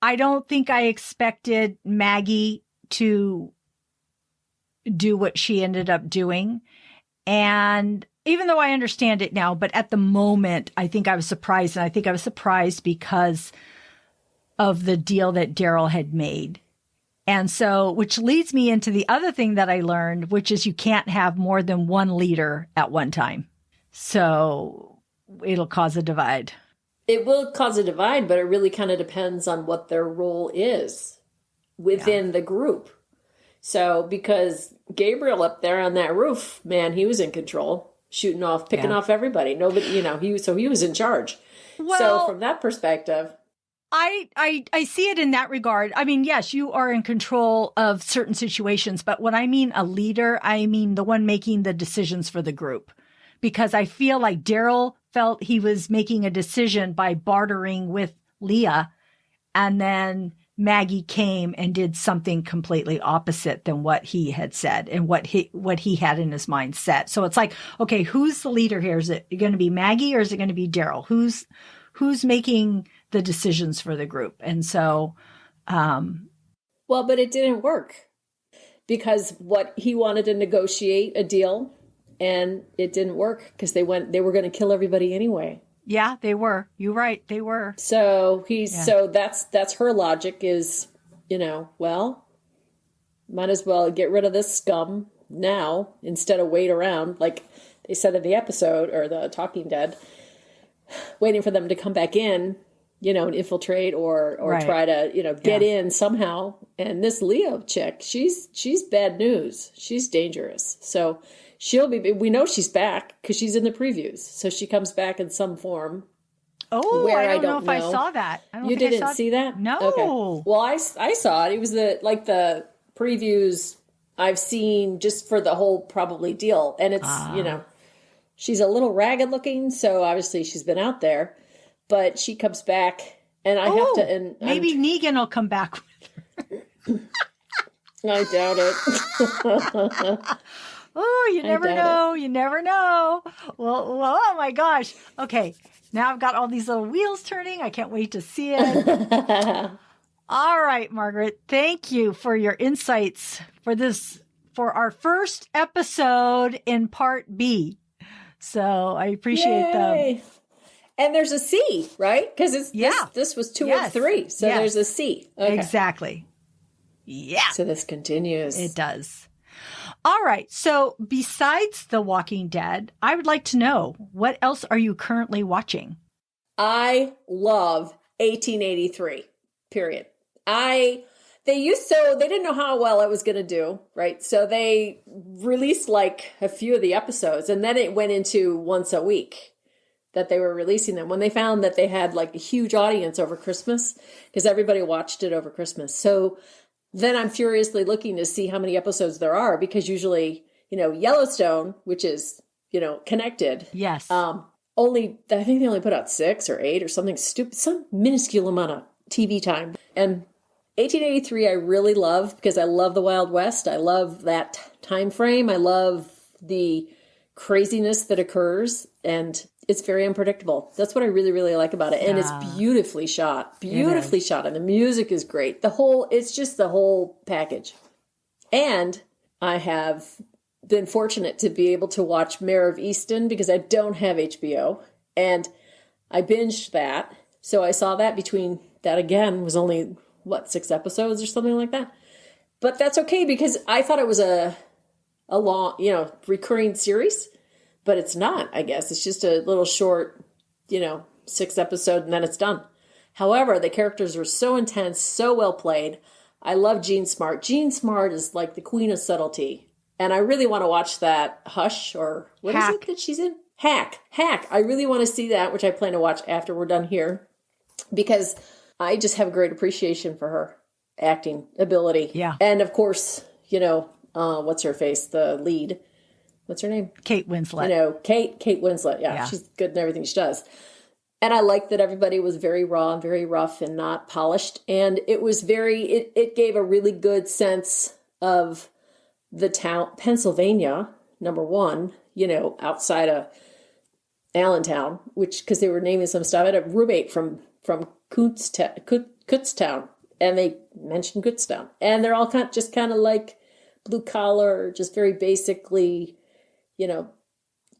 I don't think I expected Maggie to do what she ended up doing. And even though I understand it now, but at the moment, I think I was surprised. And I think I was surprised because of the deal that Daryl had made. And so, which leads me into the other thing that I learned, which is you can't have more than one leader at one time. So it'll cause a divide. It will cause a divide, but it really kind of depends on what their role is within the group. So, because Gabriel up there on that roof, man, he was in control, shooting off, picking off everybody. Nobody, he was in charge. Well, so from that perspective, I see it in that regard. I mean, yes, you are in control of certain situations, but when I mean a leader, I mean the one making the decisions for the group. Because I feel like Daryl felt he was making a decision by bartering with Leah, and then Maggie came and did something completely opposite than what he had said and what he had in his mind set. So it's like, okay, who's the leader here? Is it going to be Maggie or is it going to be Daryl? Who's making the decisions for the group? And so, but it didn't work because what he wanted to negotiate a deal. And it didn't work because they were going to kill everybody anyway. Yeah, they were. You're right. They were. So so that's her logic is, might as well get rid of this scum now instead of wait around, like they said in the episode or the Talking Dead, waiting for them to come back in, and infiltrate or try to, get in somehow. And this Leo chick, she's bad news. She's dangerous. So we know she's back because she's in the previews. So she comes back in some form. Oh, I don't know if I saw that. You didn't see that? No. Okay. Well, I saw it. It was the previews I've seen just for the whole probably deal. And it's, she's a little ragged looking. So obviously she's been out there, but she comes back and I have to, and maybe Negan will come back with her. I doubt it. Oh, you never know. You never know. Well, oh my gosh. Okay. Now I've got all these little wheels turning. I can't wait to see it. All right, Margaret. Thank you for your insights for our first episode in part B. So I appreciate them. And there's a C, right? Because this was 2 of 3. So there's a C. Okay. Exactly. Yeah. So this continues. It does. All right. So besides The Walking Dead, I would like to know, what else are you currently watching? I love 1883, period. They didn't know how well I was going to do, right? So they released like a few of the episodes and then it went into once a week that they were releasing them when they found that they had like a huge audience over Christmas because everybody watched it over Christmas. So then I'm furiously looking to see how many episodes there are because usually, Yellowstone, which is, connected. Yes. I think they only put out 6 or 8 or something stupid, some minuscule amount of TV time. And 1883 I really love because I love the Wild West. I love that time frame. I love the craziness that occurs and it's very unpredictable. That's what I really, really like about it. And it's beautifully shot. Beautifully shot. And the music is great. It's just the whole package. And I have been fortunate to be able to watch Mare of Easttown because I don't have HBO. And I binged that. So I saw that was only, 6 episodes or something like that. But that's okay because I thought it was a long, recurring series. But it's not, I guess. It's just a little short, 6 episode and then it's done. However, the characters were so intense, so well played. I love Jean Smart. Jean Smart is like the queen of subtlety. And I really want to watch that Hush, or what is it that she's in? Hack. I really want to see that, which I plan to watch after we're done here, because I just have a great appreciation for her acting ability. Yeah. And of course, what's her face? The lead. What's her name? Kate Winslet. Kate Winslet. Yeah, she's good in everything she does. And I like that everybody was very raw and very rough and not polished. And it was it gave a really good sense of the town, Pennsylvania, number one, outside of Allentown, because they were naming some stuff. I had a roommate from Kutztown, and they mentioned Kutztown. And they're all kind of like blue collar, just very basically,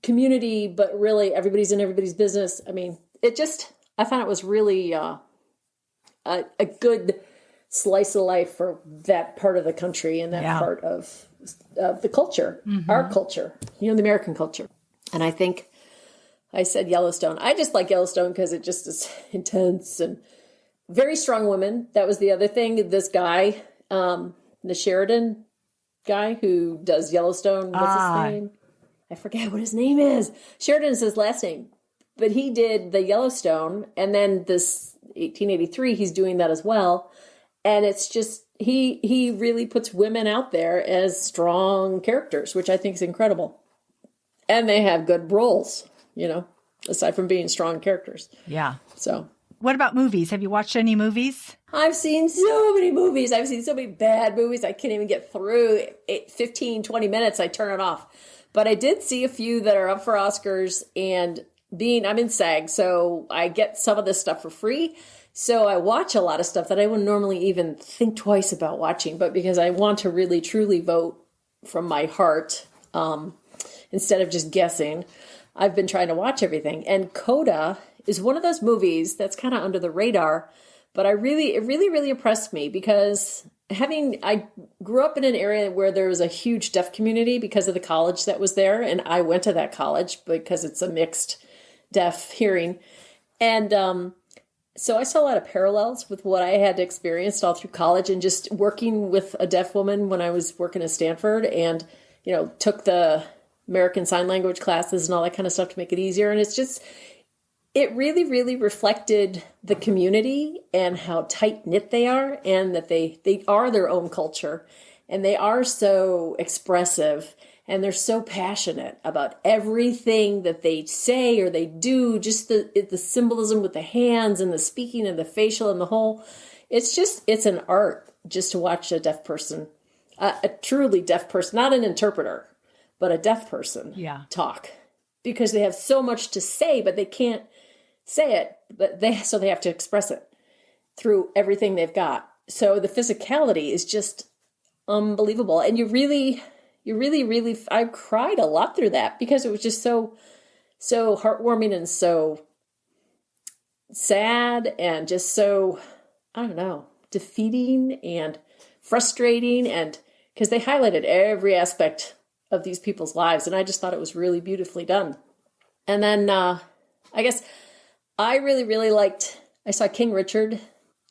community, but really everybody's in everybody's business. I mean, I found it was really a good slice of life for that part of the country and that part of the culture, our culture, the American culture. And I think I said Yellowstone. I just like Yellowstone because it just is intense and very strong women. That was the other thing. This guy, the Sheridan guy who does Yellowstone, what's his name? I forget what his name is. Sheridan is his last name. But he did the Yellowstone, and then this 1883, he's doing that as well. And it's just, he really puts women out there as strong characters, which I think is incredible. And they have good roles, aside from being strong characters. Yeah. So. What about movies? Have you watched any movies? I've seen so many movies. I've seen so many bad movies. I can't even get through 15, 20 minutes. I turn it off. But I did see a few that are up for Oscars, and I'm in SAG, so I get some of this stuff for free. So I watch a lot of stuff that I wouldn't normally even think twice about watching, but because I want to really, truly vote from my heart, instead of just guessing, I've been trying to watch everything. And Coda is one of those movies that's kind of under the radar, but it really impressed me because I grew up in an area where there was a huge deaf community because of the college that was there. And I went to that college because it's a mixed deaf hearing. And so I saw a lot of parallels with what I had experienced all through college and just working with a deaf woman when I was working at Stanford and, took the American Sign Language classes and all that kind of stuff to make it easier. And it really, really reflected the community and how tight-knit they are, and that they are their own culture, and they are so expressive, and they're so passionate about everything that they say or they do, just the symbolism with the hands and the speaking and the facial and the whole. It's an art just to watch a deaf person, a truly deaf person, not an interpreter, but a deaf person talk, because they have so much to say, but they can't say it, but they have to express it through everything they've got. So the physicality is just unbelievable. And you really, I cried a lot through that because it was just so heartwarming and so sad and just so, I don't know, defeating and frustrating, and because they highlighted every aspect of these people's lives. And I just thought it was really beautifully done. And then I guess I really liked, I saw King Richard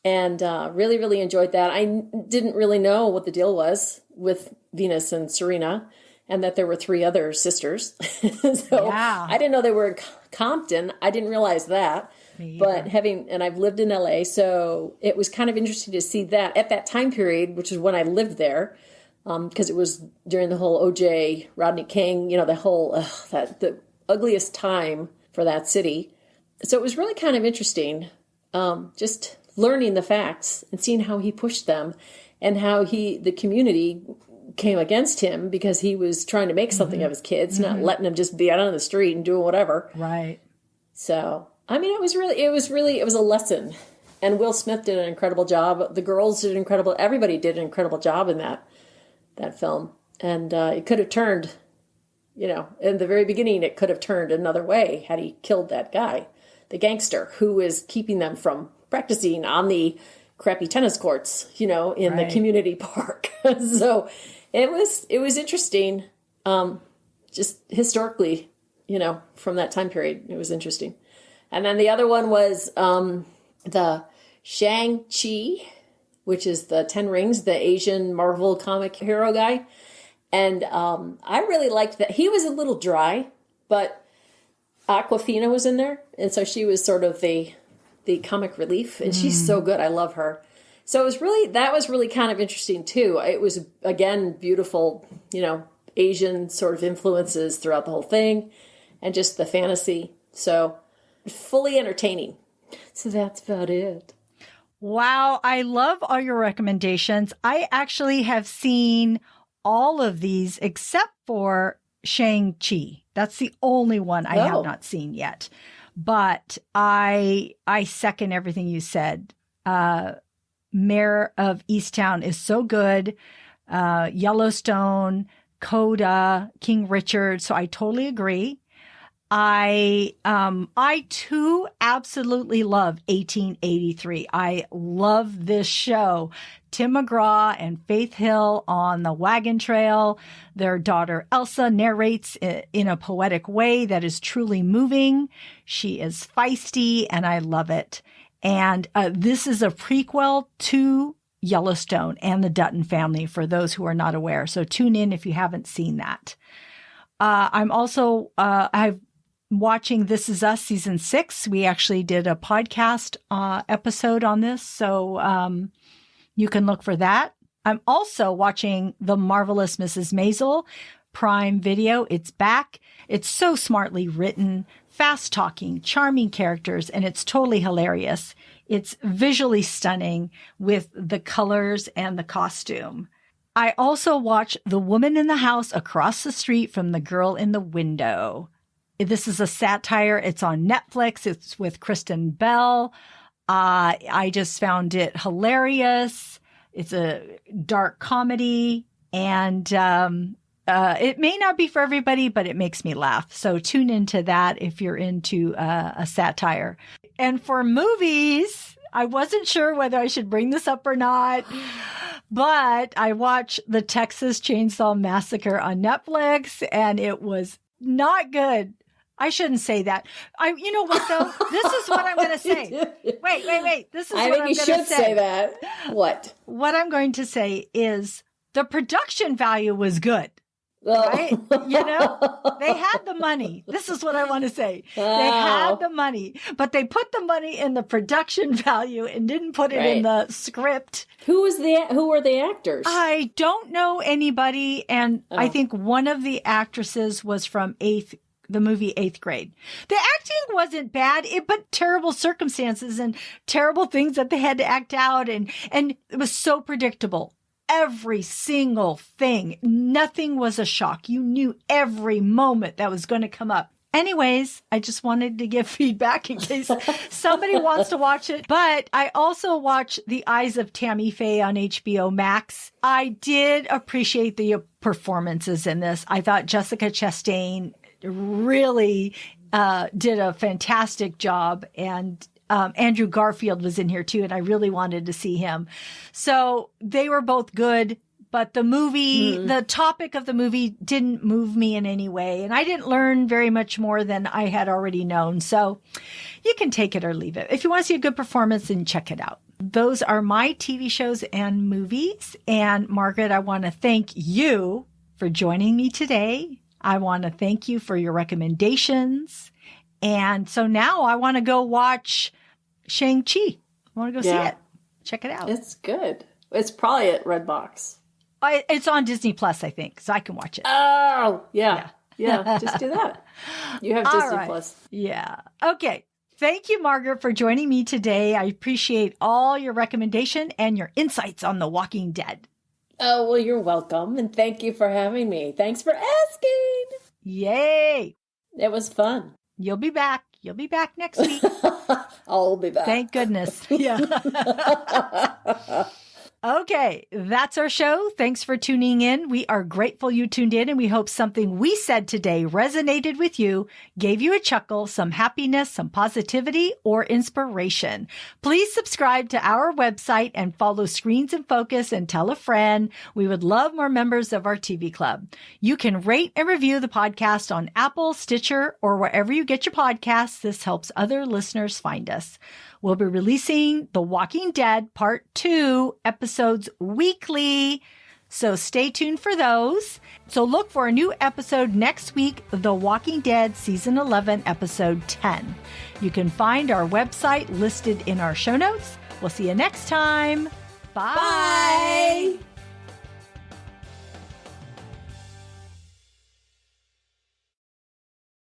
and really enjoyed that. I didn't really know what the deal was with Venus and Serena, and that there were 3 other sisters. I didn't know they were in Compton. I didn't realize that. But I've lived in LA, so it was kind of interesting to see that at that time period, which is when I lived there, because it was during the whole OJ, Rodney King, the whole, the ugliest time for that city. So it was really kind of interesting, just learning the facts and seeing how he pushed them and how the community came against him because he was trying to make something of his kids, not letting them just be out on the street and doing whatever. Right. So, I mean, it was a lesson. And Will Smith did an incredible job. The girls did everybody did an incredible job in that film. And it could have turned, in the very beginning, it could have turned another way had he killed that guy, the gangster who is keeping them from practicing on the crappy tennis courts, in the community park. So it was interesting, just historically, from that time period. It was interesting. And then the other one was the Shang-Chi, which is the 10 Rings, the Asian Marvel comic hero guy. And I really liked that. He was a little dry, but Aquafina was in there. And so she was sort of the comic relief. And she's so good. I love her. So that was really kind of interesting too. It was, again, beautiful, Asian sort of influences throughout the whole thing and just the fantasy. So fully entertaining. So that's about it. Wow. I love all your recommendations. I actually have seen all of these except for Shang-Chi. That's the only one I have not seen yet. But I second everything you said. Mare of Easttown is so good. Yellowstone, Coda, King Richard. So I totally agree. I too absolutely love 1883. I love this show. Tim McGraw and Faith Hill on the wagon trail. Their daughter Elsa narrates in a poetic way that is truly moving. She is feisty and I love it. And this is a prequel to Yellowstone and the Dutton family for those who are not aware. So tune in if you haven't seen that. I'm also, I've watching This Is Us season 6. We actually did a podcast episode on this. So you can look for that. I'm also watching The Marvelous Mrs. Maisel Prime Video. It's back. It's so smartly written, fast talking, charming characters, and it's totally hilarious. It's visually stunning with the colors and the costume. I also watch The Woman in the House Across the Street from the Girl in the Window. This is a satire. It's on Netflix. It's with Kristen Bell. I just found it hilarious. It's a dark comedy, and it may not be for everybody, but it makes me laugh. So tune into that if you're into a satire. And for movies, I wasn't sure whether I should bring this up or not, but I watched the Texas Chainsaw Massacre on Netflix, and it was not good. I shouldn't say that. You know what though? This is what I'm going to say. Wait. This is what I'm going to say. I think you should say that. What? What I'm going to say is the production value was good. Right? They had the money. This is what I want to say. They had the money, but they put the money in the production value and didn't put it in the script. Who were the actors? I don't know anybody. And I think one of the actresses was from the movie 8th Grade. The acting wasn't bad, but terrible circumstances and terrible things that they had to act out. And it was so predictable. Every single thing. Nothing was a shock. You knew every moment that was going to come up. Anyways, I just wanted to give feedback in case somebody wants to watch it. But I also watched The Eyes of Tammy Faye on HBO Max. I did appreciate the performances in this. I thought Jessica Chastain really did a fantastic job, and Andrew Garfield was in here too, and I really wanted to see him. So they were both good, but the movie, the topic of the movie didn't move me in any way, and I didn't learn very much more than I had already known. So you can take it or leave it. If you want to see a good performance, then check it out. Those are my TV shows and movies. And Margaret, I want to thank you for joining me today. I want to thank you for your recommendations. And so now I want to go watch Shang-Chi. I want to go see it. Check it out. It's good. It's probably at Redbox. It's on Disney Plus, I think, so I can watch it. Oh, yeah. Just do that. You have Disney Plus. Yeah. Okay. Thank you, Margaret, for joining me today. I appreciate all your recommendation and your insights on The Walking Dead. Oh, well, you're welcome. And thank you for having me. Thanks for asking. Yay. It was fun. You'll be back. You'll be back next week. I'll be back. Thank goodness. Yeah. Okay, that's our show. Thanks for tuning in. We are grateful you tuned in, and we hope something we said today resonated with you, gave you a chuckle, some happiness, some positivity, or inspiration. Please subscribe to our website and follow Screens in Focus and tell a friend. We would love more members of our TV club. You can rate and review the podcast on Apple, Stitcher, or wherever you get your podcasts. This helps other listeners find us. We'll be releasing The Walking Dead Part 2 episodes weekly. So stay tuned for those. So look for a new episode next week, The Walking Dead Season 11, Episode 10. You can find our website listed in our show notes. We'll see you next time. Bye. Bye.